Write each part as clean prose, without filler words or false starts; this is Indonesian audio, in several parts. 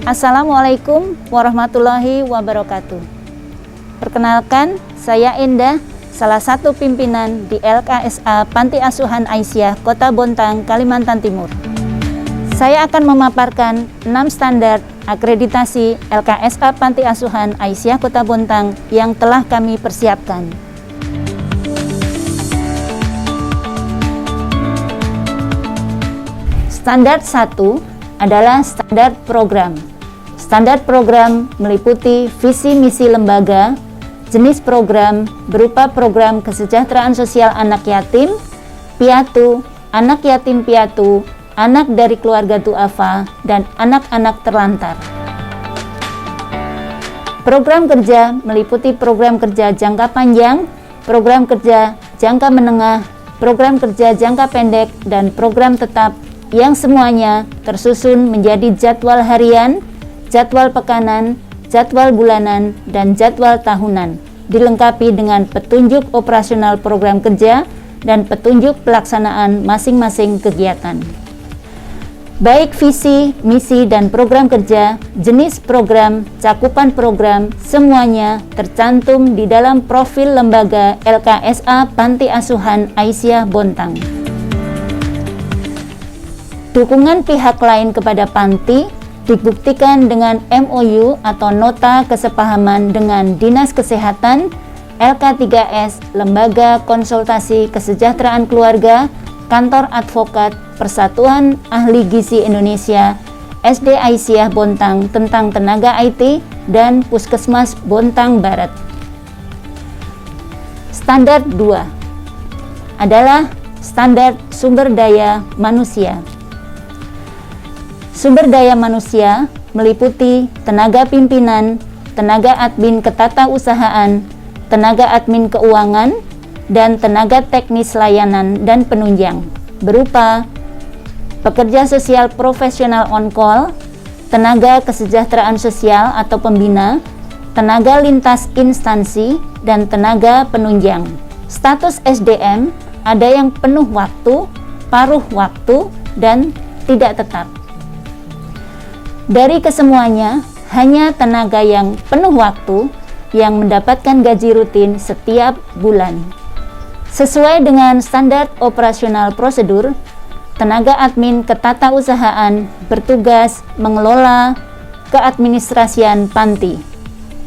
Assalamualaikum warahmatullahi wabarakatuh. Perkenalkan, saya Endah, salah satu pimpinan di LKSA Panti Asuhan Aisyah Kota Bontang, Kalimantan Timur. Saya akan memaparkan 6 standar akreditasi LKSA Panti Asuhan Aisyah Kota Bontang yang telah kami persiapkan. Standar 1 adalah standar program. Standar program meliputi visi misi lembaga, jenis program berupa program kesejahteraan sosial anak yatim, piatu, anak yatim piatu, anak dari keluarga duafa, dan anak-anak terlantar. Program kerja meliputi program kerja jangka panjang, program kerja jangka menengah, program kerja jangka pendek, dan program tetap yang semuanya tersusun menjadi jadwal harian, jadwal pekanan, jadwal bulanan, dan jadwal tahunan, dilengkapi dengan petunjuk operasional program kerja dan petunjuk pelaksanaan masing-masing kegiatan. Baik visi, misi, dan program kerja, jenis program, cakupan program, semuanya tercantum di dalam profil lembaga LKSA Panti Asuhan Aisyah Bontang. Dukungan pihak lain kepada panti dibuktikan dengan MOU atau Nota Kesepahaman dengan Dinas Kesehatan, LK3S, Lembaga Konsultasi Kesejahteraan Keluarga, Kantor Advokat, Persatuan Ahli Gizi Indonesia, SD Aisyah Bontang tentang tenaga IT, dan Puskesmas Bontang Barat. Standar 2 adalah standar sumber daya manusia. Sumber daya manusia meliputi tenaga pimpinan, tenaga admin ketatausahaan, tenaga admin keuangan, dan tenaga teknis layanan dan penunjang berupa pekerja sosial profesional on-call, tenaga kesejahteraan sosial atau pembina, tenaga lintas instansi, dan tenaga penunjang. Status SDM ada yang penuh waktu, paruh waktu, dan tidak tetap. Dari kesemuanya, hanya tenaga yang penuh waktu yang mendapatkan gaji rutin setiap bulan. Sesuai dengan standar operasional prosedur, tenaga admin ketatausahaan bertugas mengelola keadministrasian panti.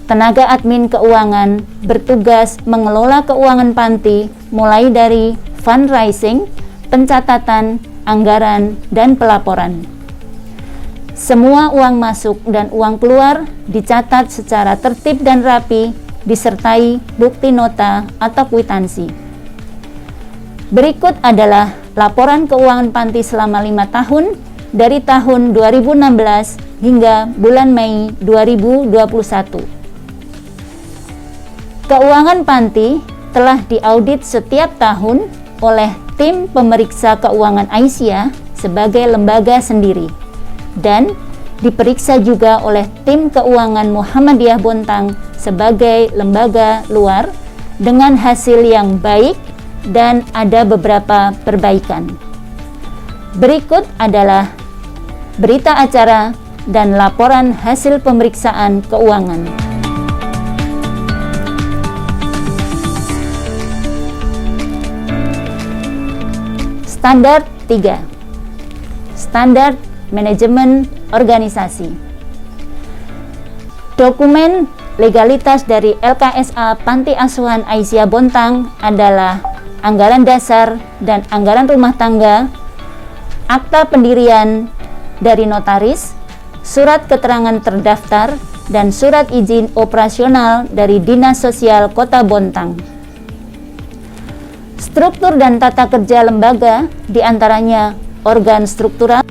Tenaga admin keuangan bertugas mengelola keuangan panti mulai dari fundraising, pencatatan, anggaran, dan pelaporan. Semua uang masuk dan uang keluar dicatat secara tertib dan rapi, disertai bukti nota atau kwitansi. Berikut adalah laporan keuangan panti selama 5 tahun dari tahun 2016 hingga bulan Mei 2021. Keuangan panti telah diaudit setiap tahun oleh tim pemeriksa keuangan Aisyah sebagai lembaga sendiri, dan diperiksa juga oleh tim keuangan Muhammadiyah Bontang sebagai lembaga luar dengan hasil yang baik dan ada beberapa perbaikan. Berikut adalah berita acara dan laporan hasil pemeriksaan keuangan. Standar 3. Standar Manajemen Organisasi. Dokumen legalitas dari LKSA Panti Asuhan Aisyah Bontang adalah anggaran dasar dan anggaran rumah tangga, akta pendirian dari notaris, surat keterangan terdaftar, dan surat izin operasional dari Dinas Sosial Kota Bontang. Struktur dan tata kerja lembaga diantaranya organ struktural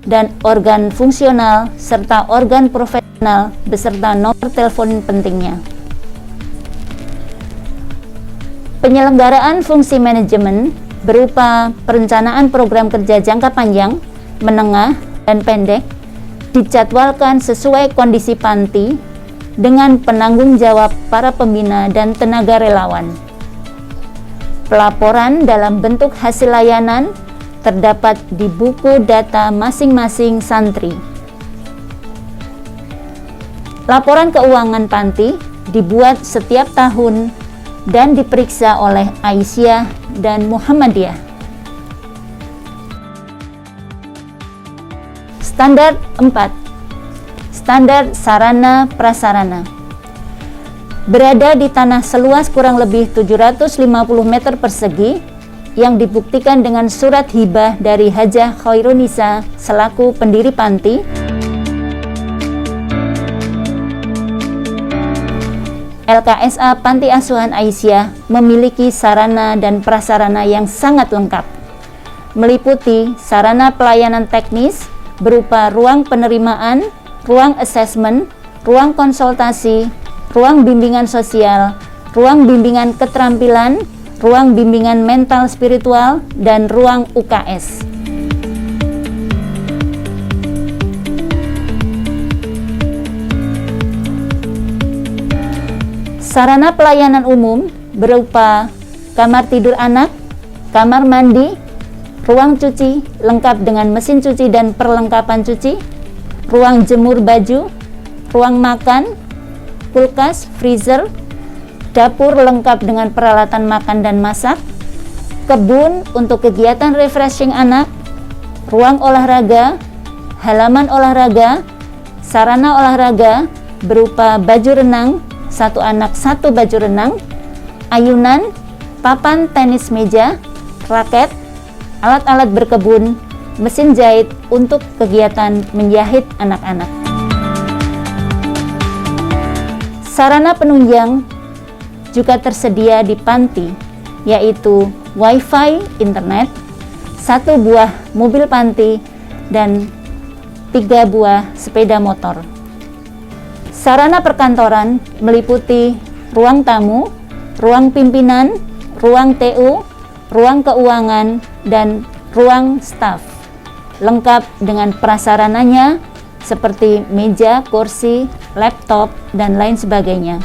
dan organ fungsional serta organ profesional beserta nomor telepon pentingnya. Penyelenggaraan fungsi manajemen berupa perencanaan program kerja jangka panjang, menengah, dan pendek dijadwalkan sesuai kondisi panti dengan penanggung jawab para pembina dan tenaga relawan. Pelaporan dalam bentuk hasil layanan terdapat di buku data masing-masing santri. Laporan keuangan panti dibuat setiap tahun dan diperiksa oleh Aisyah dan Muhammadiyah. Standar 4. Standar sarana prasarana. Berada di tanah seluas kurang lebih 750 meter persegi yang dibuktikan dengan surat hibah dari Hajah Khairunisa selaku pendiri panti. LKSA Panti Asuhan Aisyah memiliki sarana dan prasarana yang sangat lengkap, meliputi sarana pelayanan teknis berupa ruang penerimaan, ruang asesmen, ruang konsultasi, ruang bimbingan sosial, ruang bimbingan keterampilan, ruang bimbingan mental spiritual, dan ruang UKS. Sarana pelayanan umum berupa kamar tidur anak, kamar mandi, ruang cuci lengkap dengan mesin cuci dan perlengkapan cuci, ruang jemur baju, ruang makan, kulkas, freezer, dapur lengkap dengan peralatan makan dan masak, kebun untuk kegiatan refreshing anak, ruang olahraga, halaman olahraga, sarana olahraga berupa baju renang, satu anak satu baju renang, ayunan, papan tenis meja, raket, alat-alat berkebun, mesin jahit untuk kegiatan menjahit anak-anak. Sarana penunjang juga tersedia di panti, yaitu wifi, internet, 1 buah mobil panti, dan 3 buah sepeda motor. Sarana perkantoran meliputi ruang tamu, ruang pimpinan, ruang TU, ruang keuangan, dan ruang staf, lengkap dengan prasarananya seperti meja, kursi, laptop, dan lain sebagainya.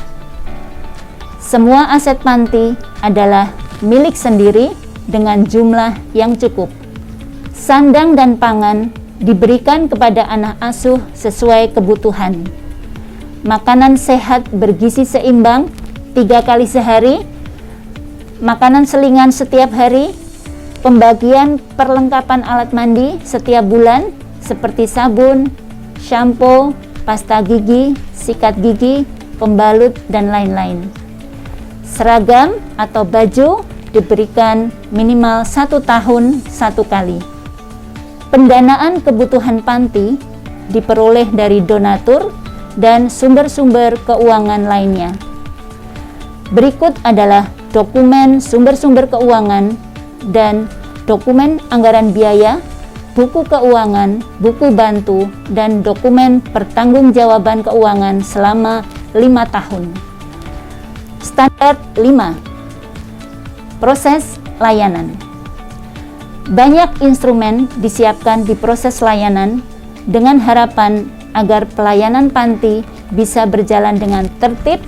Semua aset panti adalah milik sendiri dengan jumlah yang cukup. Sandang dan pangan diberikan kepada anak asuh sesuai kebutuhan. Makanan sehat bergizi seimbang 3 kali sehari, makanan selingan setiap hari, pembagian perlengkapan alat mandi setiap bulan seperti sabun, shampoo, pasta gigi, sikat gigi, pembalut, dan lain-lain. Seragam atau baju diberikan minimal 1 tahun 1 kali. Pendanaan kebutuhan panti diperoleh dari donatur dan sumber-sumber keuangan lainnya. Berikut adalah dokumen sumber-sumber keuangan dan dokumen anggaran biaya, buku keuangan, buku bantu, dan dokumen pertanggungjawaban keuangan selama 5 tahun. Standar 5. Proses layanan. Banyak instrumen disiapkan di proses layanan dengan harapan agar pelayanan panti bisa berjalan dengan tertib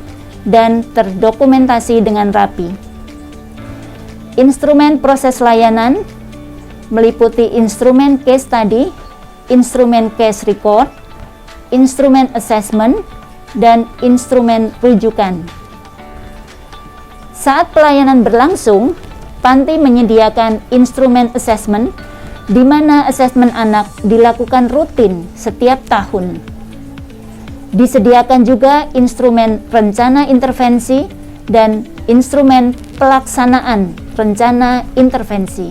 dan terdokumentasi dengan rapi. Instrumen proses layanan meliputi instrumen case study, instrumen case record, instrumen assessment, dan instrumen rujukan. Saat pelayanan berlangsung, panti menyediakan instrumen assessment, di mana asesmen anak dilakukan rutin setiap tahun. Disediakan juga instrumen rencana intervensi dan instrumen pelaksanaan rencana intervensi.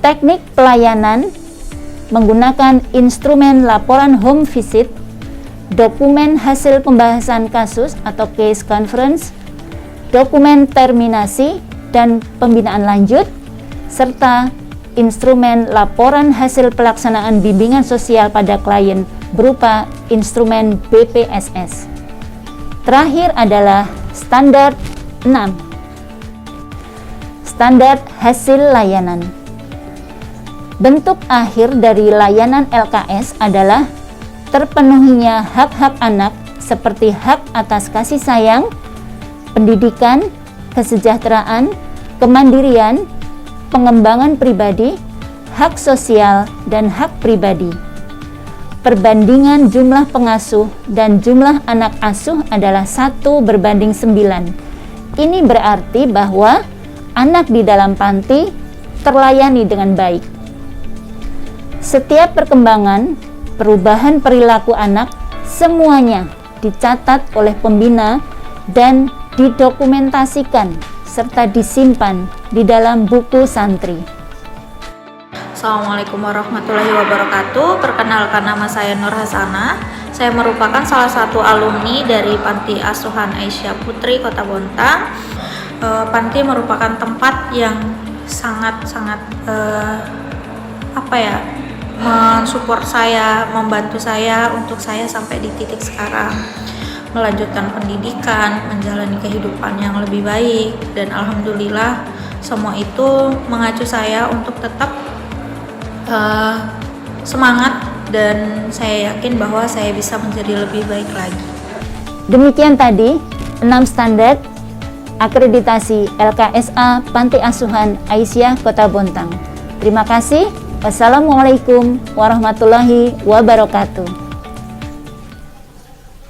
Teknik pelayanan menggunakan instrumen laporan home visit, dokumen hasil pembahasan kasus atau case conference, dokumen terminasi dan pembinaan lanjut, serta instrumen laporan hasil pelaksanaan bimbingan sosial pada klien berupa instrumen BPSS. Terakhir adalah standar 6. Standar hasil layanan. Bentuk akhir dari layanan LKS adalah terpenuhinya hak-hak anak seperti hak atas kasih sayang, pendidikan, kesejahteraan, kemandirian, pengembangan pribadi, hak sosial, dan hak pribadi. perbandingan jumlah pengasuh dan jumlah anak asuh adalah 1:9. Ini berarti bahwa anak di dalam panti terlayani dengan baik. Setiap perkembangan, perubahan perilaku anak, semuanya dicatat oleh pembina dan didokumentasikan serta disimpan di dalam buku santri. Assalamualaikum warahmatullahi wabarakatuh. Perkenalkan, nama saya Nur Hasanah. Saya merupakan salah satu alumni dari Panti Asuhan Aisyah Putri Kota Bontang. Panti merupakan tempat yang sangat-sangat mensupport saya, membantu saya untuk saya sampai di titik sekarang, melanjutkan pendidikan, menjalani kehidupan yang lebih baik, dan alhamdulillah semua itu mengacu saya untuk tetap semangat, dan saya yakin bahwa saya bisa menjadi lebih baik lagi. Demikian tadi 6 standar akreditasi LKSA Panti Asuhan Aisyah Kota Bontang. Terima kasih. Wassalamualaikum warahmatullahi wabarakatuh.